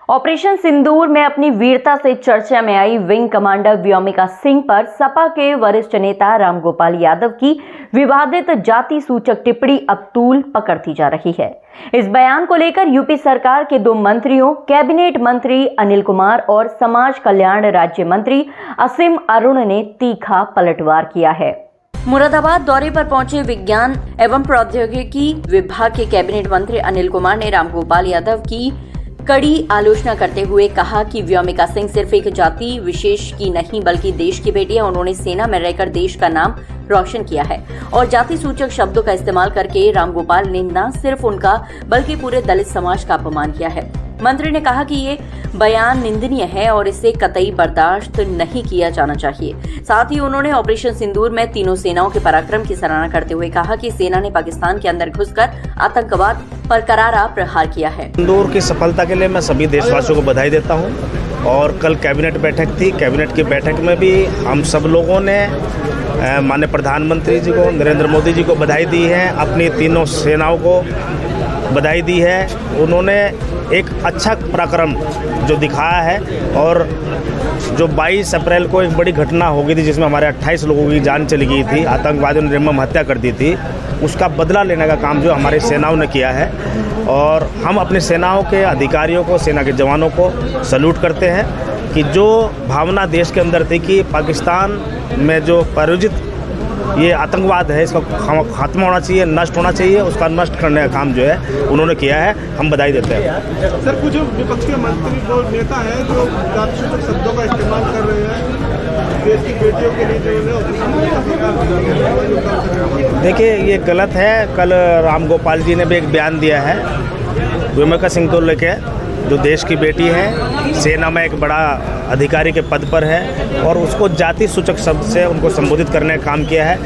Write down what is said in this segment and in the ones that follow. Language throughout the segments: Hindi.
ऑपरेशन सिंदूर में अपनी वीरता से चर्चा में आई विंग कमांडर व्योमिका सिंह पर सपा के वरिष्ठ नेता रामगोपाल यादव की विवादित जाति सूचक टिप्पणी अब तूल पकड़ती जा रही है। इस बयान को लेकर यूपी सरकार के 2 मंत्रियों, कैबिनेट मंत्री अनिल कुमार और समाज कल्याण राज्य मंत्री असीम अरुण ने तीखा पलटवार किया है। मुरादाबाद दौरे पर पहुंचे विज्ञान एवं प्रौद्योगिकी विभाग के कैबिनेट मंत्री अनिल कुमार ने रामगोपाल यादव की कड़ी आलोचना करते हुए कहा कि व्योमिका सिंह सिर्फ एक जाति विशेष की नहीं बल्कि देश की बेटी है। उन्होंने सेना में रहकर देश का नाम रोशन किया है और जाति सूचक शब्दों का इस्तेमाल करके रामगोपाल ने न सिर्फ उनका बल्कि पूरे दलित समाज का अपमान किया है। मंत्री ने कहा कि ये बयान निंदनीय है और इसे कतई बर्दाश्त नहीं किया जाना चाहिए। साथ ही उन्होंने ऑपरेशन सिंदूर में तीनों सेनाओं के पराक्रम की सराहना करते हुए कहा कि सेना ने पाकिस्तान के अंदर घुसकर आतंकवाद पर करारा प्रहार किया है। सिंदूर की सफलता के लिए मैं सभी देशवासियों को बधाई देता हूं। और कल कैबिनेट बैठक थी। कैबिनेट की बैठक में भी हम सब लोगों ने माननीय प्रधानमंत्री जी को, नरेंद्र मोदी जी को बधाई दी है, अपनी तीनों सेनाओं को बधाई दी है। उन्होंने एक अच्छा पराक्रम जो दिखाया है और जो 22 अप्रैल को एक बड़ी घटना हो गई थी जिसमें हमारे 28 लोगों की जान चली गई थी, आतंकवादियों ने निर्मम हत्या कर दी थी, उसका बदला लेने का काम जो हमारी सेनाओं ने किया है। और हम अपनी सेनाओं के अधिकारियों को, सेना के जवानों को सैल्यूट करते हैं कि जो भावना देश के अंदर थी कि पाकिस्तान में जो प्रायोजित ये आतंकवाद है इसका खात्मा होना चाहिए, नष्ट होना चाहिए, उसका नष्ट करने का काम जो है उन्होंने किया है। हम बधाई देते हैं। सर, कुछ विपक्ष के मंत्री जो नेता हैं जो जातिसूचक शब्दों का इस्तेमाल कर रहे हैं देश की बेटियों के लिए, जो देखिए ये गलत है। कल रामगोपाल जी ने भी एक बयान दिया है व्योमिका सिंह को लेके, जो देश की बेटी है, सेना में एक बड़ा अधिकारी के पद पर है और उसको जाति सूचक शब्द से उनको संबोधित करने का काम किया है।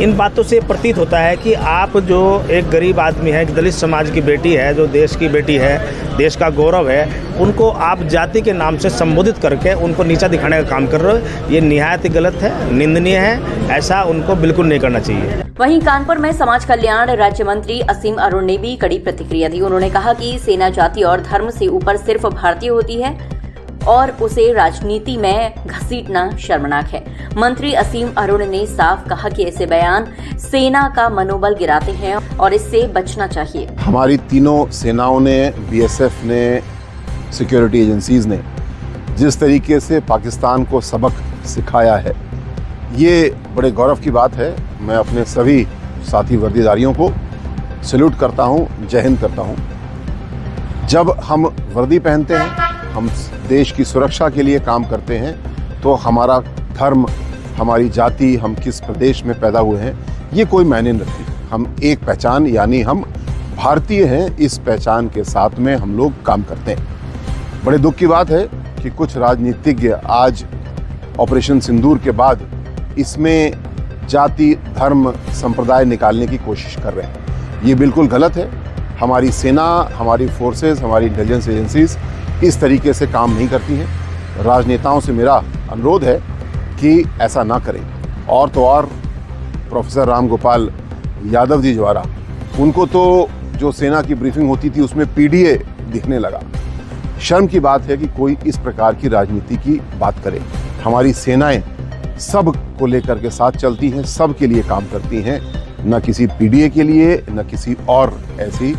इन बातों से प्रतीत होता है कि आप जो एक गरीब आदमी है, एक दलित समाज की बेटी है, जो देश की बेटी है, देश का गौरव है, उनको आप जाति के नाम से संबोधित करके उनको नीचा दिखाने का काम कर रहे हो। ये निहायत ही गलत है, निंदनीय है। ऐसा उनको बिल्कुल नहीं करना चाहिए। वहीं कानपुर में समाज कल्याण राज्य मंत्री असीम अरुण ने भी कड़ी प्रतिक्रिया दी। उन्होंने कहा कि सेना जाति और धर्म से ऊपर सिर्फ भारतीय होती है और उसे राजनीति में घसीटना शर्मनाक है। मंत्री असीम अरुण ने साफ कहा कि ऐसे बयान सेना का मनोबल गिराते हैं और इससे बचना चाहिए। हमारी तीनों सेनाओं ने, बीएसएफ ने, सिक्योरिटी एजेंसीज ने जिस तरीके से पाकिस्तान को सबक सिखाया है, ये बड़े गौरव की बात है। मैं अपने सभी साथी वर्दीधारियों को सैल्यूट करता हूँ, जय हिंद करता हूँ। जब हम वर्दी पहनते हैं, हम देश की सुरक्षा के लिए काम करते हैं, तो हमारा धर्म, हमारी जाति, हम किस प्रदेश में पैदा हुए हैं, ये कोई मायने नहीं रखती। हम एक पहचान, यानी हम भारतीय हैं, इस पहचान के साथ में हम लोग काम करते हैं। बड़े दुख की बात है कि कुछ राजनीतिज्ञ आज ऑपरेशन सिंदूर के बाद इसमें जाति, धर्म, संप्रदाय निकालने की कोशिश कर रहे हैं। ये बिल्कुल गलत है। हमारी सेना, हमारी फोर्सेस, हमारी इंटेलिजेंस एजेंसीज इस तरीके से काम नहीं करती हैं। राजनेताओं से मेरा अनुरोध है कि ऐसा ना करें। और तो और प्रोफेसर रामगोपाल यादव जी द्वारा, उनको तो जो सेना की ब्रीफिंग होती थी उसमें पीडीए दिखने लगा। शर्म की बात है कि कोई इस प्रकार की राजनीति की बात करे। हमारी सेनाएं सब को लेकर के साथ चलती हैं, सब के लिए काम करती हैं, न किसी पीडीए के लिए, न किसी और ऐसी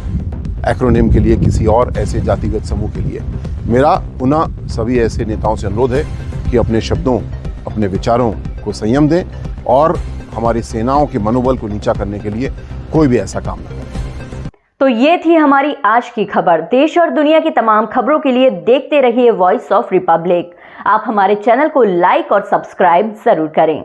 एक्रोनिम के लिए, किसी और ऐसे जातिगत समूह के लिए। मेरा पुनः सभी ऐसे नेताओं से अनुरोध है कि अपने शब्दों, अपने विचारों को संयम दें और हमारी सेनाओं के मनोबल को नीचा करने के लिए कोई भी ऐसा काम न करे। तो ये थी हमारी आज की खबर। देश और दुनिया की तमाम खबरों के लिए देखते रहिए वॉइस ऑफ रिपब्लिक। आप हमारे चैनल को लाइक और सब्सक्राइब जरूर करें।